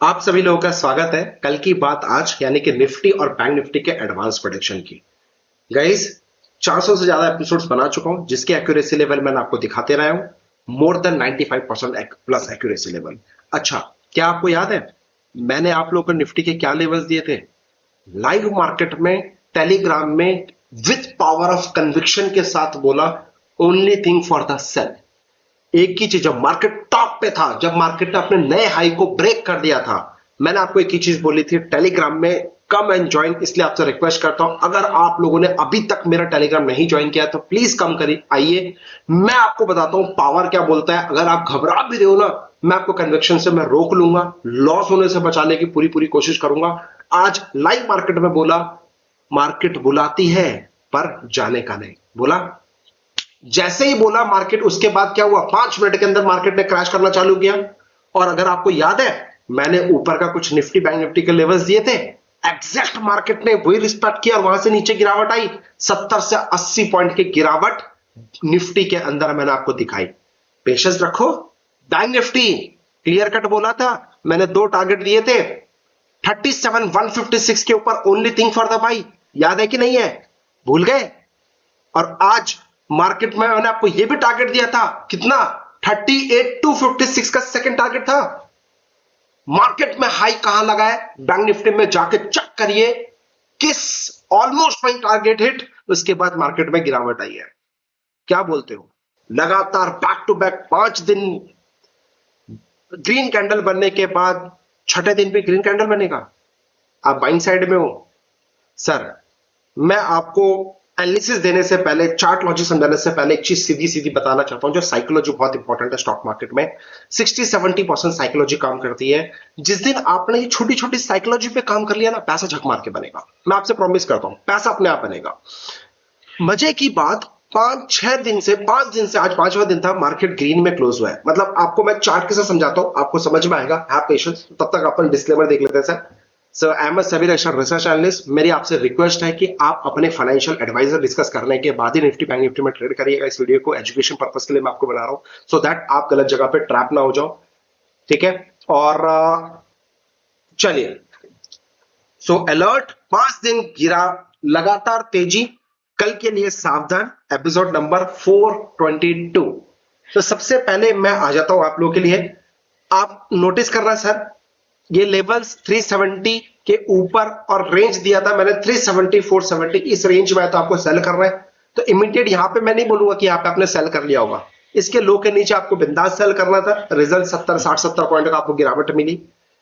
आप सभी लोगों का स्वागत है कल की बात आज यानी कि निफ्टी और बैंक निफ्टी के एडवांस प्रेडिक्शन की। गाइस, 400 से ज्यादा एपिसोड्स बना चुका हूं जिसके एक्यूरेसी लेवल मैंने आपको दिखाते रहा हूं। More than 95% plus accuracy level. अच्छा, क्या आपको याद है मैंने आप लोगों को निफ्टी के क्या लेवल्स दिए थे? लाइव मार्केट में टेलीग्राम में विथ पावर ऑफ कन्विक्शन के साथ बोला, only thing for the sell. एक ही चीज, जब मार्केट टॉप पे था, जब मार्केट ने अपने नए हाई को ब्रेक कर दिया था, मैंने आपको एक ही चीज बोली थी टेलीग्राम में कम एंड ज्वाइन। इसलिए आपसे रिक्वेस्ट करता हूं, अगर आप लोगों ने अभी तक मेरा टेलीग्राम नहीं ज्वाइन किया तो प्लीज कम करिए, आइए। मैं आपको बताता हूं पावर क्या बोलता है। अगर आप घबरा भी रहे हो ना, मैं आपको कन्वेक्शन से मैं रोक लूंगा, लॉस होने से बचाने की पूरी पूरी कोशिश करूंगा। आज लाइव मार्केट में बोला, मार्केट बुलाती है पर जाने का नहीं बोला। जैसे ही बोला मार्केट, उसके बाद क्या हुआ, 5 मिनट के अंदर मार्केट ने क्रैश करना चालू किया। और अगर आपको याद है, मैंने ऊपर का कुछ निफ्टी बैंक निफ्टी के लेवल्स दिए थे, एग्जैक्ट मार्केट ने वही रिस्पेक्ट किया और वहां से नीचे गिरावट आई। 70 से 80 पॉइंट की गिरावट निफ्टी के अंदर मैंने आपको दिखाई। पेशेंस रखो। बैंक निफ्टी क्लियर कट बोला था, मैंने 2 टारगेट दिए थे 37,156 के ऊपर, only thing for the by. याद है कि नहीं है? भूल गए? और आज मार्केट में मैंने आपको यह भी टारगेट दिया था, कितना? 38,256 का सेकंड टारगेट था। मार्केट में हाई कहां लगा है? बैंक निफ्टी में जाके चेक करिए, किस ऑलमोस्ट वही टारगेट हिट, उसके बाद मार्केट में गिरावट आई है। क्या बोलते हो? लगातार बैक टू बैक 5 दिन ग्रीन कैंडल बनने के बाद छठे दिन पे ग्रीन कैंडल बनेगा, आप बाइंग साइड में हो। सर, मैं आपको एनालिसिस देने से पहले, चार्ट लॉजिक समझाने से पहले एक चीज सीधी सीधी बताना चाहता हूं, जो साइकोलॉजी बहुत इंपॉर्टेंट है स्टॉक मार्केट में। 60-70% साइकोलॉजी काम करती है। जिस दिन आपने ये छोटी छोटी साइकोलॉजी पे काम कर लिया ना, पैसा झक मार के बनेगा। मैं आपसे प्रॉमिस करता हूं, पैसा अपने आप बनेगा। मजे की बात, 5 दिन से आज 5वां दिन था, मार्केट ग्रीन में क्लोज हुआ है। मतलब आपको मैं चार्ट के साथ समझाता हूं, आपको समझ में आएगा। हैव पेशेंस, तब तक अपन डिस्क्लेमर देख लेते हैं। Sir, so I am Sabir Ashar, research analyst. मेरी आपसे रिक्वेस्ट है कि आप अपने फाइनेंशियल एडवाइजर डिस्कस करने के बाद ही निफ्टी बैंक निफ्टी में ट्रेड करिएगा। इस वीडियो को एजुकेशन पर्पस के लिए मैं आपको बना रहा हूं, सो दैट आप गलत जगह पे ट्रैप ना हो जाओ, ठीक है? और चलिए, सो अलर्ट, 5 दिन गिरा, लगातार तेजी, कल के लिए सावधान। Episode number 422। तो सबसे पहले मैं आ जाता हूं आप लोगों के लिए। आप नोटिस करना सर, ये लेवल्स 370 के ऊपर और रेंज दिया था मैंने 370 470, इस रेंज में तो आपको सेल कर रहे हैं। तो इमीडिएट यहां पे मैं नहीं बोलूंगा कि यहां पे आपने सेल कर लिया होगा। इसके लो के नीचे आपको बिंदास सेल करना था। रिजल्ट 70 60 70 पॉइंट का आपको गिरावट मिली।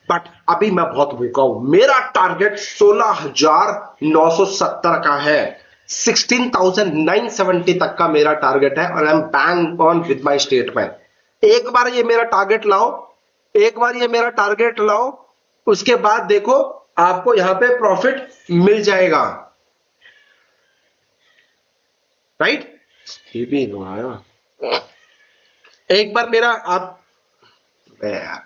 बट अभी मैं बहुत भूखा हूं। मेरा टारगेट 16,970 का है। 16,970 तक का मेरा टारगेट है और I am bang on with my statement. एक बार ये मेरा टारगेट लाओ, एक बार ये मेरा टारगेट लाओ, उसके बाद देखो आपको यहां पे प्रॉफिट मिल जाएगा। राइट? ये भी आया। एक बार मेरा आप, यार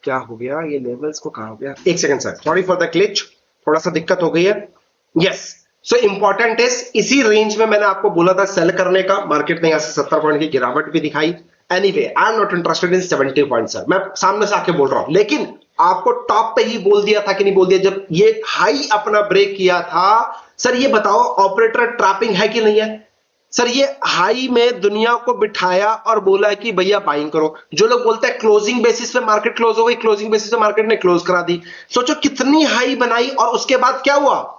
क्या हो गया, ये लेवल्स को कहां हो गया? एक second sir, sorry for the glitch, थोड़ा सा दिक्कत हो गई है। यस, सो इंपॉर्टेंट इज, इसी रेंज में मैंने आपको बोला था सेल करने का। मार्केट ने यहां से 70 पॉइंट की गिरावट भी दिखाई। Anyway, I am not interested in 70 point sir, मैं सामने से आके बोल रहा हूं। लेकिन आपको टॉप पे ही बोल दिया था कि नहीं बोल दिया, जब ये हाई अपना ब्रेक किया था। सर ये बताओ, ऑपरेटर ट्रैपिंग है कि नहीं है? सर ये हाई में दुनिया को बिठाया और बोला कि भैया बाइंग करो। जो लोग बोलते हैं क्लोजिंग बेसिस पे मार्केट क्लोज हो गई, क्लोजिंग बेसिस पे मार्केट ने क्लोज करा दी। सोचो कितनी हाई बनाई और उसके बाद क्या हुआ।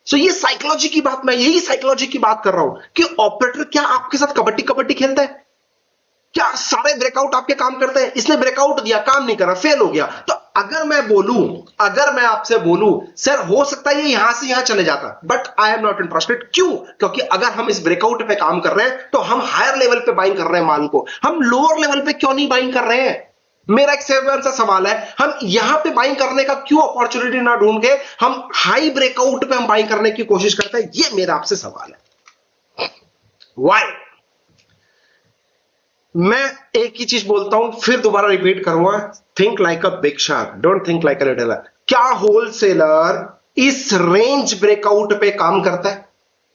सो ये साइकोलॉजी की बात, मैं यही साइकोलॉजी की बात कर रहा हूं कि ऑपरेटर क्या आपके साथ कबड्डी कबड्डी खेलता है? क्या सारे ब्रेकआउट आपके काम करते हैं? इसने ब्रेकआउट दिया, काम नहीं करा, फेल हो गया। तो अगर मैं बोलूं, अगर मैं आपसे बोलूं सर हो सकता है ये यहां से यहां चले जाता, but I am not interested. क्यों? क्योंकि अगर हम इस ब्रेकआउट पे काम कर रहे हैं तो हम हायर लेवल पे बाइंग कर रहे हैं माल को, हम लोअर लेवल पे क्यों नहीं बाइंग कर रहे हैं? मेरा एक सिंपल सा सवाल है, हम यहां पे बाइंग करने का क्यों अपॉर्चुनिटी ना ढूंढ के हम हाई ब्रेकआउट पे हम बाइंग करने की कोशिश करते हैं? ये मेरा आपसे सवाल है। व्हाई? मैं एक ही चीज बोलता हूं, फिर दोबारा रिपीट करूंगा, think like a big shark, don't think like a retailer. क्या होलसेलर इस रेंज ब्रेकआउट पे काम करता है?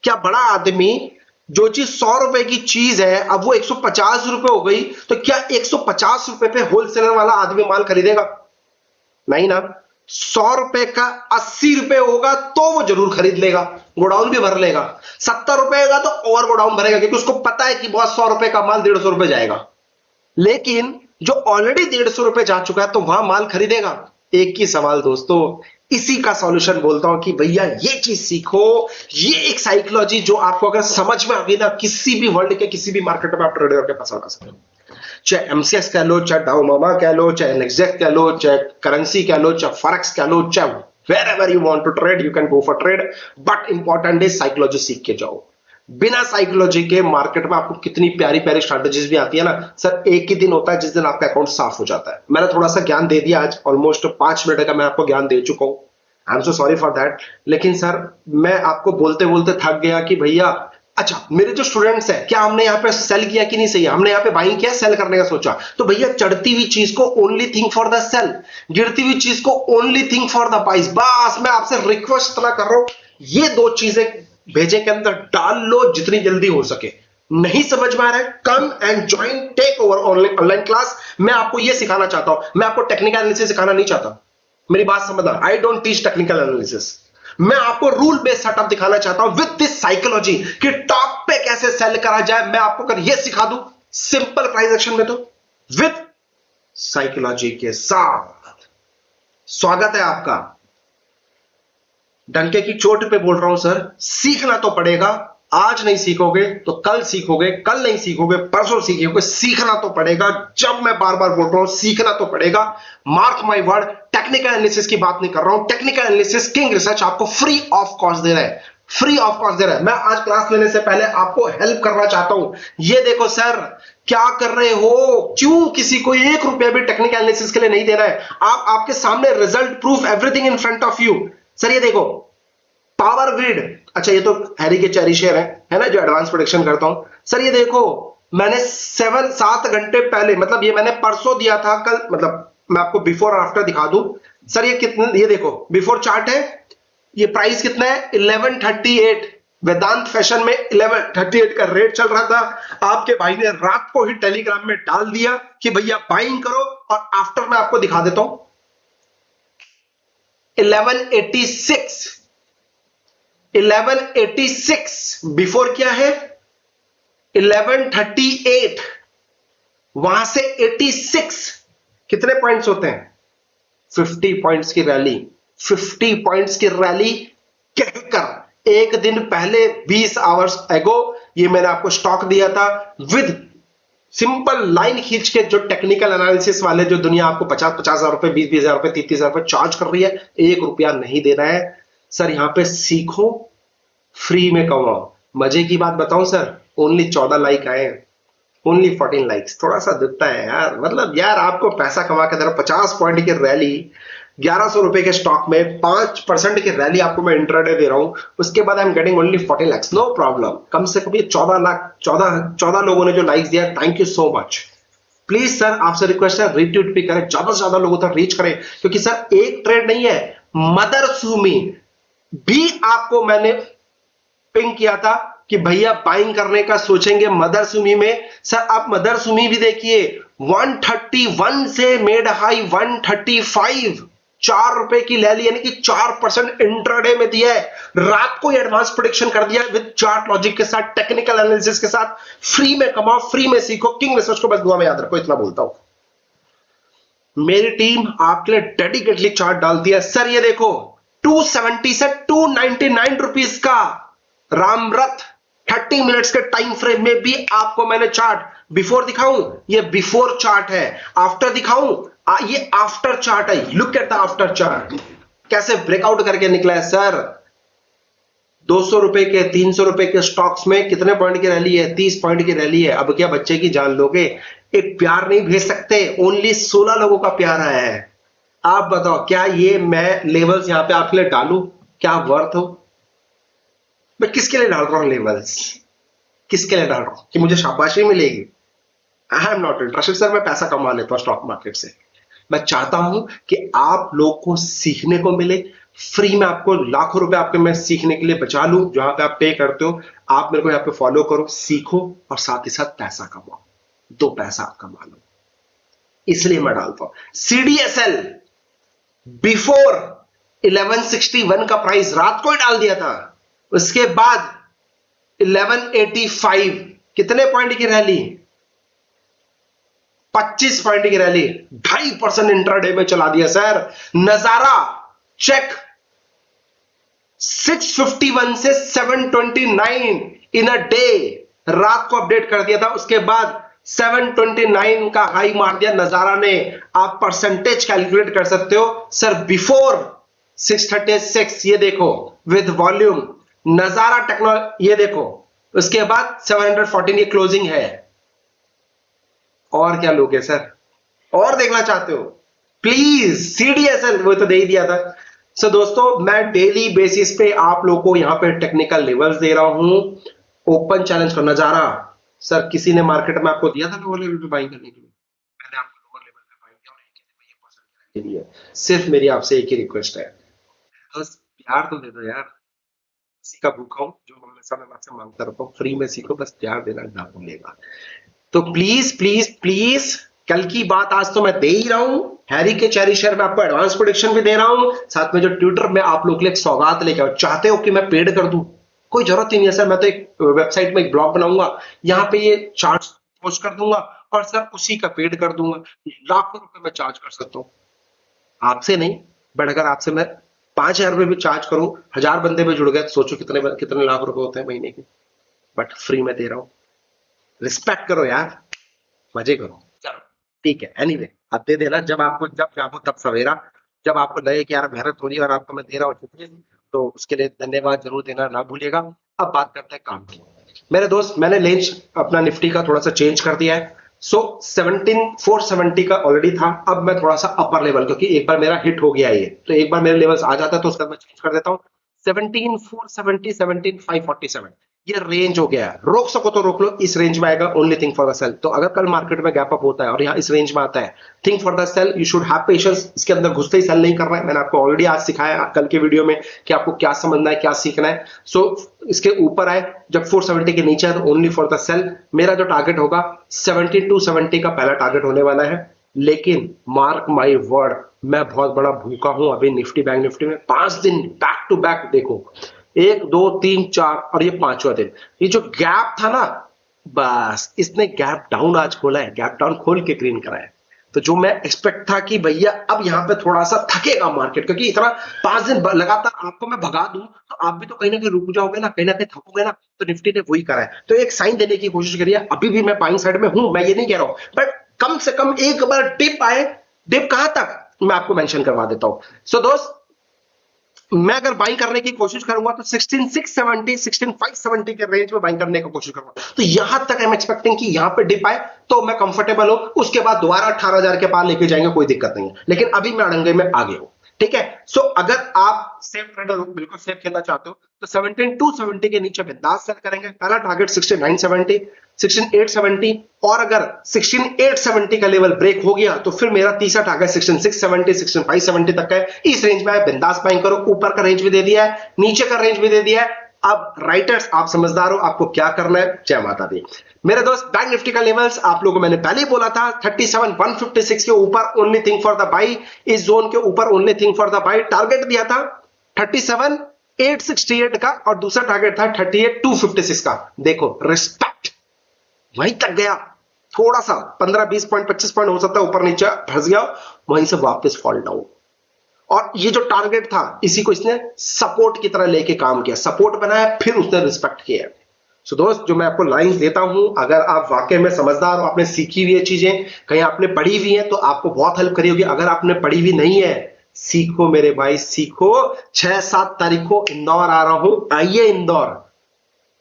क्या बड़ा आदमी, जो चीज 100 रुपए की चीज है अब वो 150 रुपए हो गई, तो क्या 150 रुपए पे होलसेलर वाला आदमी माल खरीदेगा? नहीं ना। 100 रुपए का 80 रुपए होगा तो वो जरूर खरीद लेगा, गोडाउन भी भर लेगा। 70 रुपए होगा तो और गोडाउन भरेगा, क्योंकि उसको पता है कि बहुत 100 रुपए का माल 150 रुपए जाएगा। लेकिन जो ऑलरेडी 150 रुपए जा चुका है तो वहां माल खरीदेगा। एक ही सवाल दोस्तों, इसी का सॉल्यूशन बोलता हूं कि भैया ये चीज सीखो। ये एक साइकोलॉजी जो आपको अगर समझ में आ गई ना, किसी भी वर्ल्ड के किसी भी मार्केट में आप ट्रेडर के पास आ सकते हो। चाहे एमसीएक्स कह लो, चाहे डाउ मामा कह लो, चाहे नेक्सेट कह लो, चाहे करेंसी कह लो, चाहे फॉरेक्स कह लो, चाहे wherever you want to trade you can go for trade. But important is psychology सीख के जाओ। बिना साइकोलॉजी के मार्केट में आपको कितनी प्यारी प्यारी स्ट्रैटेजीज भी आती है ना सर, एक ही दिन होता है जिस दिन आपका अकाउंट साफ हो जाता है। मैंने थोड़ा सा ज्ञान दे दिया आज, ऑलमोस्ट 5 मिनट का मैं आपको ज्ञान दे चुका हूं। I am so sorry for that. लेकिन सर मैं आपको बोलते बोलते थक गया कि भैया, अच्छा मेरे जो स्टूडेंट्स हैं, क्या हमने यहाँ पे सेल किया कि नहीं सही है? हमने यहाँ पे बाइंग किया, सेल करने का सोचा। तो भैया चढ़ती हुई चीज को only think for the sell, गिरती हुई चीज को ओनली थिंक फॉर द बाइस। बस मैं आपसे रिक्वेस्ट इतना कर रहा हूं, ये 2 चीजें भेजे के अंदर डाल लो जितनी जल्दी हो सके। नहीं समझ में आ रहा है, come and join take over online class. मैं आपको ये सिखाना चाहता हूं, मैं आपको टेक्निकल एनालिसिस सिखाना नहीं चाहता। मेरी बात समझना, I don't teach technical analysis. मैं आपको रूल बेस्ड सेटअप दिखाना चाहता हूं विद दिस साइकोलॉजी कि टॉप पे कैसे सेल करा जाए। मैं आपको अगर ये सिखा दूं सिंपल प्राइस एक्शन में, तो विद साइकोलॉजी के साथ स्वागत है आपका। डंके की चोट पे बोल रहा हूं सर, सीखना तो पड़ेगा। आज नहीं सीखोगे तो कल सीखोगे, कल नहीं सीखोगे परसों सीखोगे। सीखना तो पड़ेगा। जब मैं बार बार बोल रहा हूं सीखना तो पड़ेगा, mark my word. Technical analysis की बात नहीं कर रहा हूं। टेक्निकल एनालिसिस किंग रिसर्च आपको फ्री ऑफ कॉस्ट दे रहा है, फ्री ऑफ कॉस्ट दे रहा है। मैं आज क्लास लेने से पहले आपको हेल्प करना चाहता हूं। ये देखो सर, क्या कर रहे हो? क्यों किसी को 1 रुपया भी टेक्निकल एनालिसिस के लिए नहीं दे रहा है? आपके सामने result, proof, everything in front of you. Sir ये देखो, पावर ग्रिड, अच्छा ये तो हैरी के चेरी शेयर है ना, जो एडवांस प्रेडिक्शन करता हूं। सर ये देखो, मैंने 7 घंटे पहले, मतलब ये मैंने परसों दिया था, कल, मतलब मैं आपको बिफोर और आफ्टर दिखा दूं। सर ये कितने, ये देखो बिफोर चार्ट है, ये प्राइस कितना है 1138। वेदांत फैशन में 1138 का रेट चल रहा था। आपके भाई ने रात को ही टेलीग्राम में डाल दिया कि भैया बाइंग करो, और आफ्टर मैं आपको दिखा देता हूं 1186। 1186 बिफोर क्या है 1138, वहां से 86 कितने पॉइंट्स होते हैं? 50 पॉइंट्स की रैली। 50 पॉइंट्स की रैली कहकर एक दिन पहले 20 आवर्स एगो ये मैंने आपको स्टॉक दिया था विद सिंपल लाइन खींच के। जो टेक्निकल एनालिसिस वाले जो दुनिया आपको 50-50 हजार रुपए, 20-20 हजार रुपए, 30-30 हजार रुपए चार्ज कर रही है, 1 रुपया नहीं देना है सर। यहां पे सीखो, फ्री में कमाओ। मजे की बात बताऊं सर, ओनली 14 लाइक आए, ओनली 14 लाइक्स। थोड़ा सा दिखता है यार, मतलब यार आपको पैसा कमा के दे रहा हूं। 50 पॉइंट की रैली, 1100 रुपए के स्टॉक में 5% की रैली आपको मैं इंट्राडे दे रहा हूं। उसके बाद I am getting only 14 likes, no problem. कम से कम ये 14 लोगों ने जो लाइक्स दिया, thank you so much. Please sir आपसे रिक्वेस्ट है, रीट्वीट भी करें, ज्यादा से ज्यादा लोगों तक रीच करें, क्योंकि सर एक ट्रेड नहीं है, मदरसुमी भी आपको मैंने पिंग किया था कि भैया बाइंग करने का सोचेंगे मदरसुमी में। सर आप मदरसुमी भी देखिए, 131 से मेड हाई 135, 4 रुपए की ले ली, यानी कि 4% इंट्राडे में दिया है। रात को एडवांस प्रेडिक्शन कर दिया विद चार्ट लॉजिक के साथ, टेक्निकल एनालिसिस के साथ। फ्री में कमाओ, फ्री में सीखो। किंग रिसर्च को बस दुआ में याद रखो, इतना बोलता हूं। मेरी टीम आपके लिए डेडिकेटली चार्ट डालती है। सर ये देखो 270 से 299 रुपीज का रामरथ 30 मिनट्स के टाइम फ्रेम में भी आपको मैंने चार्ट बिफोर दिखाऊं, ये बिफोर चार्ट है। आफ्टर दिखाऊं, ये आफ्टर चार्ट है। Look at the after chart, कैसे ब्रेकआउट करके निकला है सर। 200 रुपए के, 300 रुपए के स्टॉक्स में कितने पॉइंट की रैली है? 30 पॉइंट की रैली है। अब क्या बच्चे की जान लोगे? एक प्यार नहीं भेज सकते? ओनली 16 लोगों का प्यार आया है। आप बताओ, क्या ये मैं लेवल्स यहां पे आपके लिए डालूं? क्या आप वर्थ हो? मैं किसके लिए डाल रहा हूं लेवल्स? किसके लिए डाल रहा हूं? कि मुझे शाबाशी मिलेगी? I am not interested sir, मैं पैसा कमा लेता हूं स्टॉक मार्केट से। मैं चाहता हूं कि आप लोग को सीखने को मिले। फ्री में आपको लाखों रुपए आपके मैं सीखने के लिए बचा लूं। जहां पे आप पे करते हो, आप मेरे को यहाँ पे फॉलो करो, सीखो और साथ ही साथ पैसा कमाओ। 2 पैसा आप कमा लो, इसलिए मैं डालता हूं। CDSL बिफोर 1161 का प्राइस रात को ही डाल दिया था, उसके बाद 1185 कितने पॉइंट की रैली, 25 पॉइंट की रैली, 2.5% इंट्राडे में चला दिया सर। नजारा चेक 651 से 729 इन अ डे रात को अपडेट कर दिया था, उसके बाद 729 का हाई मार दिया नजारा ने। आप परसेंटेज कैलकुलेट कर सकते हो सर, बिफोर 636 ये देखो विद वॉल्यूम नजारा टेक्नोलॉजी, ये देखो उसके बाद 714 ये क्लोजिंग है। और क्या लोगे सर, और देखना चाहते हो प्लीज, सीडीएसएल वो तो दे ही दिया था। सो दोस्तों मैं डेली बेसिस पे आप लोगों को यहां पे टेक्निकल लेवल्स दे रहा हूं, ओपन चैलेंज का नजारा। सर किसी ने मार्केट में आपको दिया था लोअर लेवल पे बाइंग करने के लिए, मैंने आपको लोअर लेवल पे बाइंग किया और एक ही दिन में ये परसेंट के लिए। सिर्फ मेरी आपसे एक ही रिक्वेस्ट है, बस प्यार तो दे दो यार, किसी का भूखा हूं जो हमेशा मैं आपसे मांगता रहता हूं, फ्री में सीखो, बस प्यार देना ना भूलिएगा। तो प्लीज प्लीज प्लीज कल की बात आज तो मैं दे ही रहा हूं, हैरी के चेरी शेयर में आपको एडवांस प्रोडिक्शन भी दे रहा हूं, साथ में जो ट्विटर में आप लोग के लिए एक सौगात लेके आओ। चाहते हो कि मैं पेड कर दूं, कोई जरूरत ही नहीं है सर, मैं तो एक वेबसाइट में एक ब्लॉग बनाऊंगा, यहां पे ये चार्ट पोस्ट कर दूंगा और सर उसी का पेड कर दूंगा। लाखों रुपए मैं चार्ज कर सकता हूं, आपसे नहीं, बट अगर आपसे मैं 5,000 रुपए भी चार्ज करूं, 1000 बंदे में जुड़ गए, सोचो कितने कितने लाख रुपए होते हैं महीने के, बट फ्री में दे रहा हूं। रिस्पेक्ट करो यार, मजे करो। चलो ठीक है, एनीवे अब दे देना, जब आपको जब चाहो तब सवेरा, जब आपको लगे कि यार मेहनत हो रही है और आपको मैं दे रहा हूँ तो उसके लिए धन्यवाद जरूर देना ना भूलिएगा। अब बात करते हैं काम की। मेरे दोस्त मैंने लेंज अपना निफ्टी का थोड़ा सा चेंज कर दिया है। सो 17,470 का ऑलरेडी था, अब मैं थोड़ा सा अपर लेवल, क्योंकि एक बार मेरा हिट हो गया ये, तो एक बार मेरे लेवल्स आ जाता है तो उसका मैं चेंज कर देता हूँ। 17,470 17,547 ये रेंज हो गया है, रोक सको तो रोक लो, इस रेंज में आएगा, only thing for the sell. तो अगर कल मार्केट में गैप अप होता है और यहाँ इस रेंज में आता है, think for the sell, you should have patience, इसके अंदर घुसते ही सेल नहीं करना है। मैंने आपको ऑलरेडी आज सिखाया कल के वीडियो में कि आपको क्या समझना है, क्या सीखना है। सो इसके ऊपर आए, जब 470 के नीचे है तो ओनली फॉर द सेल। मेरा जो टारगेट होगा 7270 का पहला टारगेट होने वाला है, लेकिन मार्क माई वर्ड मैं बहुत बड़ा भूखा हूं अभी निफ्टी बैंक निफ्टी में। 5 दिन बैक टू बैक देखो, 1 2 3 4 और ये 5वां दिन, ये जो गैप था ना, बस इसने गैप डाउन आज खोला है, गैप डाउन खोल के ग्रीन करा है। तो जो मैं एक्सपेक्ट था कि भैया अब यहां पे थोड़ा सा थकेगा मार्केट, क्योंकि इतना 5 दिन लगातार आपको मैं भगा दूं तो आप भी तो कहीं ना कहीं रुक जाओगे ना, कहीं ना कहीं थकोगे ना, तो निफ्टी ने वही करा है। तो एक साइन देने की कोशिश करिए, अभी भी मैं बाइंग साइड में हूं, मैं ये नहीं कह रहा हूं, बट कम से कम एक बार डिप आए, डिप कहां तक मैं आपको मेंशन करवा देता हूं। सो दोस्त मैं अगर बाइंग करने की कोशिश करूंगा तो 16,670 16,570 के रेंज में बाइंग करने की कोशिश करूंगा, तो यहां तक आई एम एक्सपेक्टिंग कि यहां पे डिप आए तो मैं कंफर्टेबल हूं, उसके बाद दोबारा 18,000 के पार लेके जाएंगे, कोई दिक्कत नहीं है, लेकिन अभी मैं अड़ंगे में आगे हूं। ठीक है, सो अगर आप सेफ ट्रेडर हो, बिल्कुल सेफ खेलना चाहते हो, तो 17,270 के नीचे बिंदास सेल करेंगे। पहला टारगेट 16,970 16,870, और अगर 16,870 का लेवल ब्रेक हो गया तो फिर मेरा तीसरा टारगेट 16,670 16,570 तक है। इस रेंज में बिंदास बाइंग करो, ऊपर का रेंज भी दे दिया है, नीचे का रेंज भी दे दिया है। अब राइटर्स आप समझदार हो, आपको क्या करना है, जय माता दी। मेरे दोस्त बैंक निफ्टी का लेवल्स आप लोगों को मैंने पहले ही बोला था, 37,156 के ऊपर only thing for the by, इस जोन के ऊपर only thing for the by. Target दिया था 37,868 का और दूसरा टारगेट था 38,256 का। देखो रिस्पेक्ट वहीं तक गया, थोड़ा सा 15 20 पॉइंट 25 पॉइंट हो सकता है ऊपर नीचे फंस गया, वहीं से वापस फॉल डाउन। और ये जो टारगेट था इसी को इसने सपोर्ट की तरह लेके काम किया, सपोर्ट बनाया फिर उसने रिस्पेक्ट किया। सो दोस्त जो मैं आपको लाइंस देता हूं, अगर आप वाकई में समझदार हो, आपने सीखी हुई है चीजें, कहीं आपने पढ़ी हुई है, तो आपको बहुत हेल्प करी होगी। अगर आपने पढ़ी हुई नहीं है, सीखो मेरे भाई सीखो। 6-7 तारीख को इंदौर आ रहा हूं, आइए इंदौर,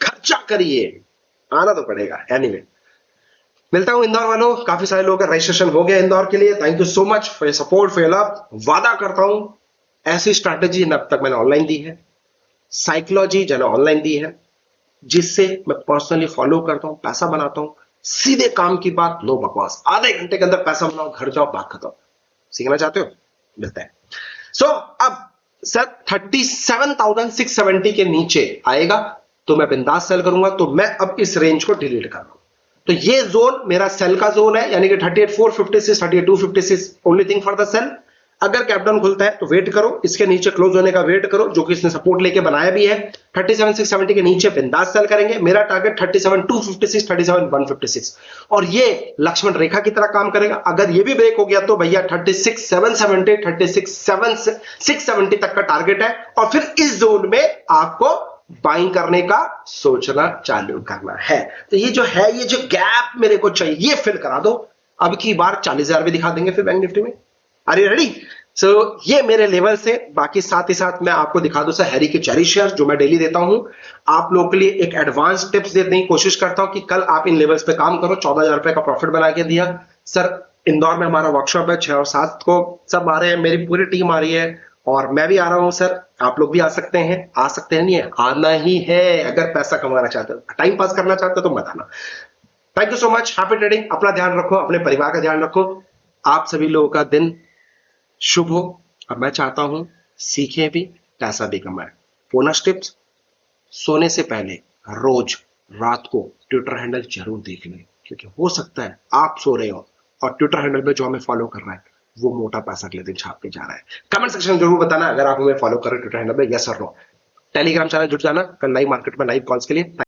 खर्चा करिए, आना तो पड़ेगा। एनीवे मिलता हूं इंदौर वालों, काफी सारे लोगों का रजिस्ट्रेशन हो गया इंदौर के लिए। Thank you so much for your support for your love. वादा करता हूं ऐसी स्ट्रैटेजी अब तक मैंने ऑनलाइन दी है, साइकोलॉजी मैंने ऑनलाइन दी है, जिससे मैं पर्सनली फॉलो करता हूं, पैसा बनाता हूं। सीधे काम की बात, नो बकवास, आधे घंटे के अंदर पैसा बनाओ, घर जाओ, बात खत्म। सीखना चाहते हो, मिलता है। सो अब सर 37,670 के नीचे आएगा तो मैं बिंदास सेल करूंगा, तो मैं अब इस रेंज को डिलीट कर रहा हूं। तो ये जोन मेरा सेल का जोन है, यानी कि 38,456 38,256 only thing for the sell. अगर गैप डाउन खुलता है तो वेट करो, इसके नीचे क्लोज होने का वेट करो, जो कि इसने सपोर्ट लेके बनाया भी है। 37,670 के नीचे बिंदास सेल करेंगे। मेरा टारगेट 37,256, 37,156 और ये लक्ष्मण रेखा की तरह काम करेगा। अगर ये भी ब्रेक हो गया तो भैया 36,770, 36,670 तक का टारगेट है और फिर इस जोन में आपको बाइंग करने का सोचना चालू करना है। तो ये जो है, ये जो गैप मेरे को चाहिए, ये फिल करा दो। अब की बार 40,000 भी दिखा देंगे फिर बैंक निफ्टी में। Are you ready? सो ये मेरे लेवल से, बाकी साथ ही साथ मैं आपको दिखा दूं सर हैरी के चेरी शेयर जो मैं डेली देता हूं। आप लोगों के लिए एक एडवांस टिप्स देने की कोशिश करता हूं कि कल आप इन लेवल्स पे काम करो। 14,000 रुपए का प्रॉफिट बना के दिया सर। इंदौर में हमारा वर्कशॉप है 6 और 7 को, सब आ रहे हैं, मेरी पूरी टीम आ रही है और मैं भी आ रहा हूं सर। आप लोग भी आ सकते हैं, आ सकते हैं नहीं है, आना ही है। अगर पैसा कमाना चाहते हो, टाइम पास करना चाहते हो तो मत आना। Thank you so much. Happy trading. अपना ध्यान रखो, अपने परिवार का ध्यान रखो। आप सभी लोगों का दिन शुभ हो और मैं चाहता हूं सीखें भी, पैसा भी कमाएं। बोनस टिप्स, सोने से पहले रोज रात को ट्विटर हैंडल जरूर देख लें, क्योंकि हो सकता है आप सो रहे हो और ट्विटर हैंडल में जो हमें फॉलो कर रहा है वो मोटा पैसा अगले दिन छाप के जा रहा है। कमेंट सेक्शन में जरूर बताना अगर आप हमें फॉलो कर रहे हो ट्विटर हैंडल में, यस और नो। टेलीग्राम चैनल जुड़ जाना कल लाइव मार्केट में लाइव कॉल्स के लिए।